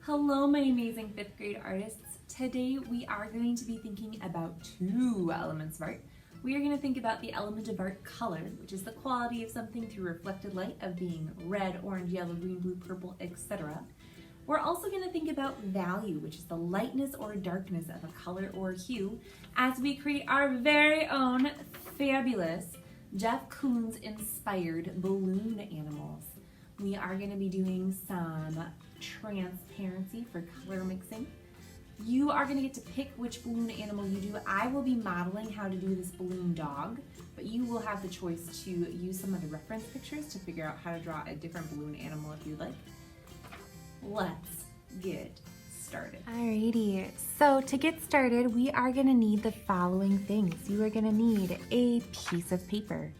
Hello, my amazing fifth grade artists. Today we are going to be thinking about two elements of art. We are going to think about the element of art color, which is the quality of something through reflected light of being red, orange, yellow, green, blue, purple, etc. We're also going to think about value, which is the lightness or darkness of a color or hue, as we create our very own fabulous Jeff Koons inspired balloon animals. We are going to be doing some transparency for color mixing. You are going to get to pick which balloon animal you do. I will be modeling how to do this balloon dog, but you will have the choice to use some of the reference pictures to figure out how to draw a different balloon animal if you'd like. Let's get started. Alrighty, so to get started, we are going to need the following things. You are going to need a piece of paper.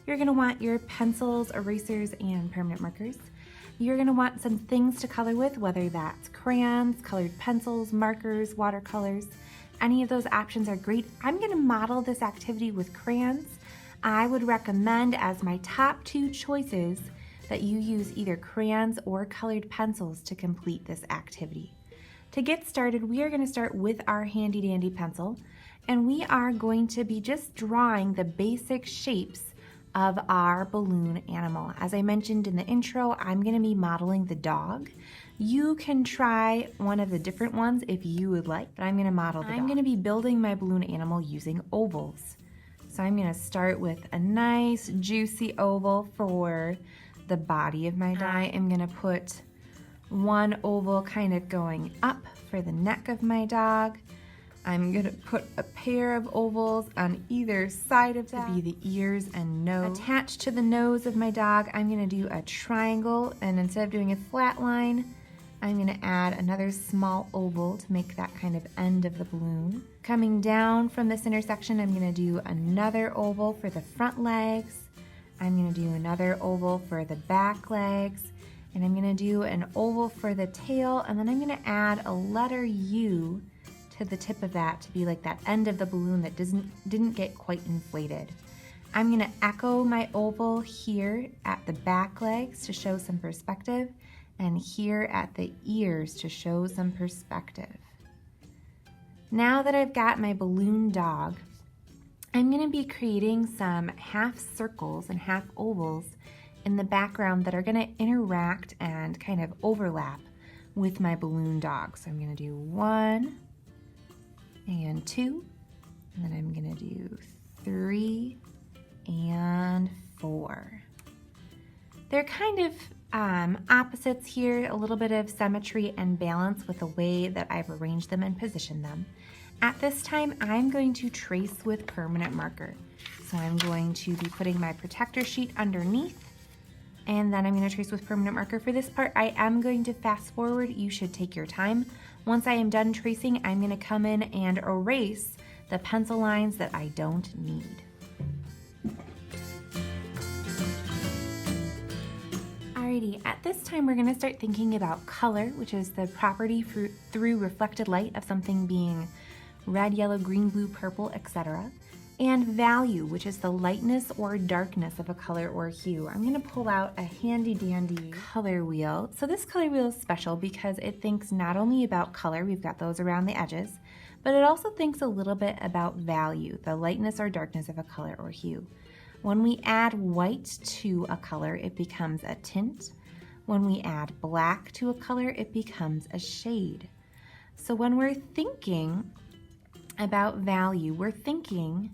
You're going to want your pencils, erasers, and permanent markers. You're going to want some things to color with, whether that's crayons, colored pencils, markers, watercolors. Any of those options are great. I'm going to model this activity with crayons. I would recommend as my top two choices that you use either crayons or colored pencils to complete this activity. To get started, we are going to start with our handy dandy pencil, and we are going to be just drawing the basic shapes of our balloon animal. As I mentioned in the intro, I'm going to be modeling the dog. You can try one of the different ones if you would like, but I'm going to model the dog. I'm going to be building my balloon animal using ovals. So I'm going to start with a nice juicy oval for the body of my dog. I am going to put one oval kind of going up for the neck of my dog. I'm going to put a pair of ovals on either side of that to be the ears and nose. Attached to the nose of my dog, I'm going to do a triangle, and instead of doing a flat line, I'm going to add another small oval to make that kind of end of the balloon. Coming down from this intersection, I'm going to do another oval for the front legs. I'm going to do another oval for the back legs, and I'm going to do an oval for the tail, and then I'm going to add a letter U to the tip of that to be like that end of the balloon that didn't get quite inflated. I'm going to echo my oval here at the back legs to show some perspective, and here at the ears to show some perspective. Now that I've got my balloon dog, I'm going to be creating some half circles and half ovals in the background that are going to interact and kind of overlap with my balloon dog. So I'm going to do 1 and 2, and then I'm going to do 3 and 4. They're kind of opposites here, a little bit of symmetry and balance with the way that I've arranged them and positioned them. At this time, I'm going to trace with permanent marker. So I'm going to be putting my protector sheet underneath, and then I'm going to trace with permanent marker. For this part, I am going to fast forward. You should take your time. Once I am done tracing, I'm going to come in and erase the pencil lines that I don't need. Alrighty, at this time we're going to start thinking about color, which is the property through reflected light of something being red, yellow, green, blue, purple, etc. And value, which is the lightness or darkness of a color or hue. I'm going to pull out a handy dandy color wheel. So this color wheel is special because it thinks not only about color, we've got those around the edges, but it also thinks a little bit about value, the lightness or darkness of a color or hue. When we add white to a color, it becomes a tint. When we add black to a color, it becomes a shade. So when we're thinking about value, we're thinking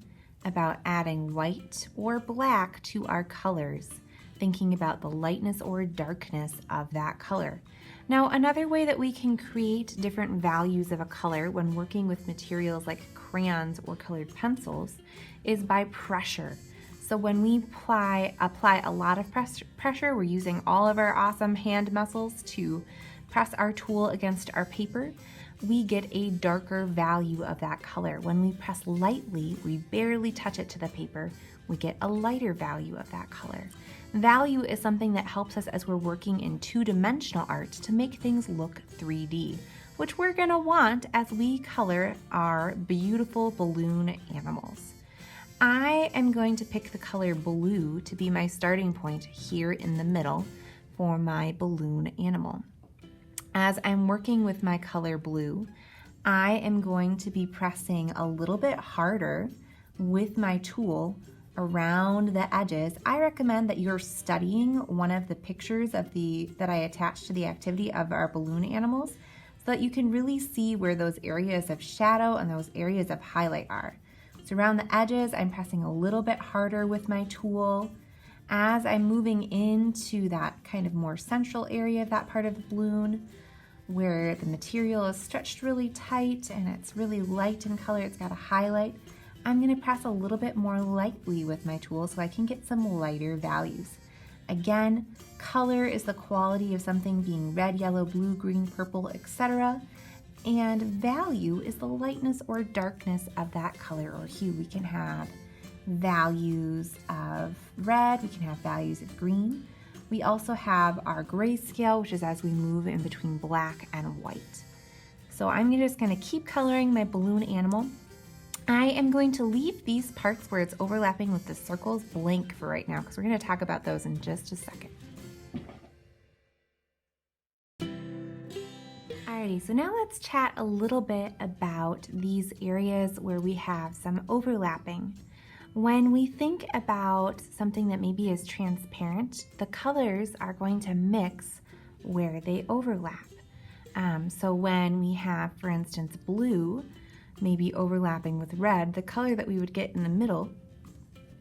about adding white or black to our colors, thinking about the lightness or darkness of that color. Now, another way that we can create different values of a color when working with materials like crayons or colored pencils is by pressure. So when we apply a lot of pressure, we're using all of our awesome hand muscles to press our tool against our paper, we get a darker value of that color. When we press lightly, we barely touch it to the paper, we get a lighter value of that color. Value is something that helps us as we're working in two-dimensional art to make things look 3D, which we're gonna want as we color our beautiful balloon animals. I am going to pick the color blue to be my starting point here in the middle for my balloon animal. As I'm working with my color blue, I am going to be pressing a little bit harder with my tool around the edges. I recommend that you're studying one of the pictures of that I attached to the activity of our balloon animals so that you can really see where those areas of shadow and those areas of highlight are. So around the edges, I'm pressing a little bit harder with my tool. As I'm moving into that kind of more central area of that part of the balloon, where the material is stretched really tight and it's really light in color, it's got a highlight, I'm going to press a little bit more lightly with my tool so I can get some lighter values. Again, color is the quality of something being red, yellow, blue, green, purple, etc. And value is the lightness or darkness of that color or hue. We can have values of red, we can have values of green. We also have our grayscale, which is as we move in between black and white. So I'm just going to keep coloring my balloon animal. I am going to leave these parts where it's overlapping with the circles blank for right now because we're going to talk about those in just a second. Alrighty, so now let's chat a little bit about these areas where we have some overlapping. When we think about something that maybe is transparent, the colors are going to mix where they overlap. So when we have, for instance, blue maybe overlapping with red, the color that we would get in the middle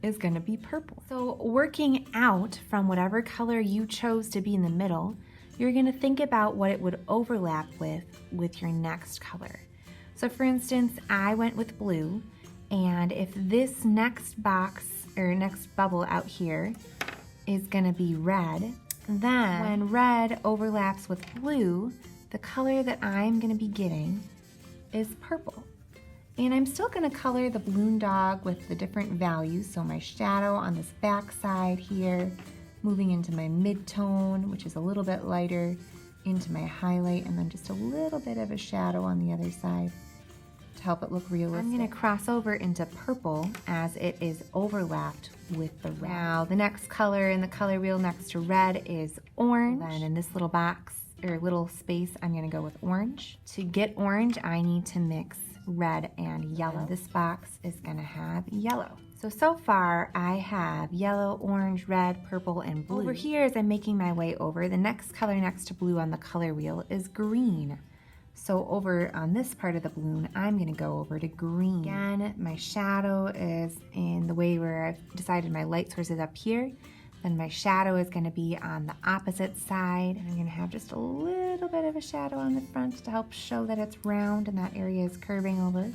is going to be purple. So working out from whatever color you chose to be in the middle, you're going to think about what it would overlap with your next color. So for instance, I went with blue, and if this next box or next bubble out here is going to be red, then when red overlaps with blue, the color that I'm going to be getting is purple. And I'm still going to color the balloon dog with the different values. So my shadow on this back side here, moving into my mid-tone, which is a little bit lighter, into my highlight, and then just a little bit of a shadow on the other side to help it look realistic. I'm going to cross over into purple as it is overlapped with the red. Now the next color in the color wheel next to red is orange. Then in this little box or little space, I'm going to go with orange. To get orange, I need to mix red and yellow. This box is going to have yellow. So far I have yellow, orange, red, purple, and blue. Over here, as I'm making my way over, the next color next to blue on the color wheel is green. So over on this part of the balloon, I'm going to go over to green. Again, my shadow is in the way where I've decided my light source is up here. Then my shadow is going to be on the opposite side. And I'm going to have just a little bit of a shadow on the front to help show that it's round and that area is curving over.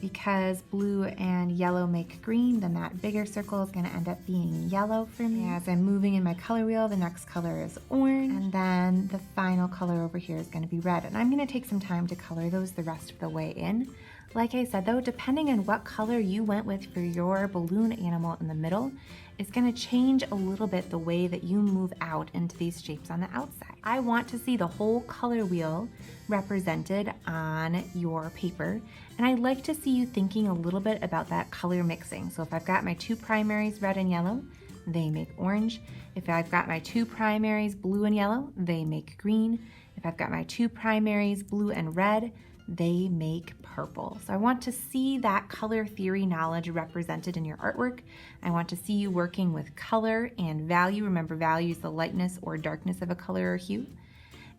Because blue and yellow make green, then that bigger circle is going to end up being yellow for me. As I'm moving in my color wheel, the next color is orange. And then the final color over here is going to be red. And I'm going to take some time to color those the rest of the way in. Like I said though, depending on what color you went with for your balloon animal in the middle, it's going to change a little bit the way that you move out into these shapes on the outside. I want to see the whole color wheel represented on your paper, and I'd like to see you thinking a little bit about that color mixing. So if I've got my two primaries, red and yellow, they make orange. If I've got my two primaries, blue and yellow, they make green. If I've got my two primaries, blue and red, they make purple. So I want to see that color theory knowledge represented in your artwork. I want to see you working with color and value. Remember, value is the lightness or darkness of a color or hue.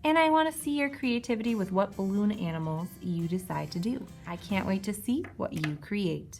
And I want to see your creativity with what balloon animals you decide to do. I can't wait to see what you create.